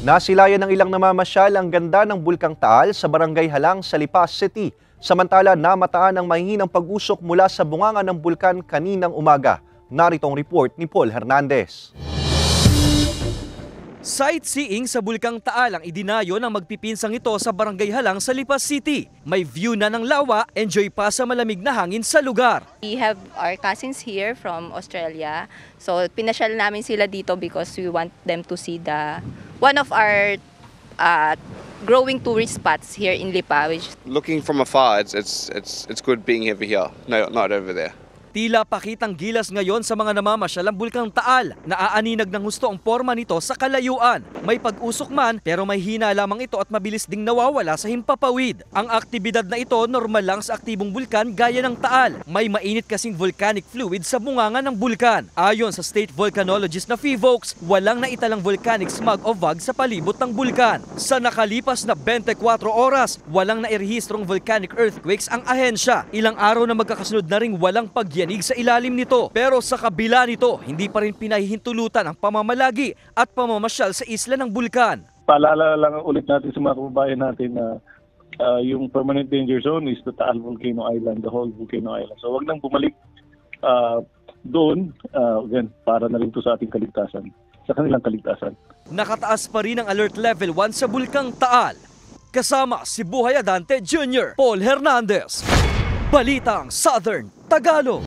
Nasilayan ng ilang namamasyal ang ganda ng Bulkang Taal sa Barangay Halang sa Lipas City. Samantala, namataan ang mahihinang pag-usok mula sa bunganga ng bulkan kaninang umaga. Narito ang report ni Paul Hernandez. Sightseeing sa Bulkang Taal ang idinayo ng magpipinsang ito sa Barangay Halang sa Lipas City. May view na ng lawa, enjoy pa sa malamig na hangin sa lugar. We have our cousins here from Australia. So pinasyal namin sila dito because we want them to see one of our growing tourist spots here in Lipa. Looking from afar, it's good being over here, no, not over there. Tila pakitang gilas ngayon sa mga namamasyal ang Bulkang Taal. Naaaninag ng husto ang porma nito sa kalayuan. May pag-usok man pero may hina lamang ito at mabilis ding nawawala sa himpapawid. Ang aktibidad na ito normal lang sa aktibong bulkan gaya ng Taal. May mainit kasing volcanic fluid sa bunganga ng bulkan. Ayon sa state volcanologist na FIVOLCS, walang naitalang volcanic smog o VOG sa palibot ng bulkan. Sa nakalipas na 24 oras, walang nairehistrong volcanic earthquakes ang ahensya. Ilang araw na magkakasunod na ring walang pagyanig sa ilalim nito. Pero sa kabila nito, hindi pa rin pinahihintulutan ang pamamalagi at pamamasyal sa isla ng bulkan. Paalala lang ulit natin sa mga kababayan natin na yung permanent danger zone is the Taal Volcano Island, the whole volcano island. So wag nang bumalik doon, again, para na rin to sa ating kaligtasan, sa kanilang kaligtasan. Nakataas pa rin ang alert level 1 sa Bulkang Taal. Kasama si Buhay Adante Jr., Paul Hernandez, Balitang Southern Tagalog.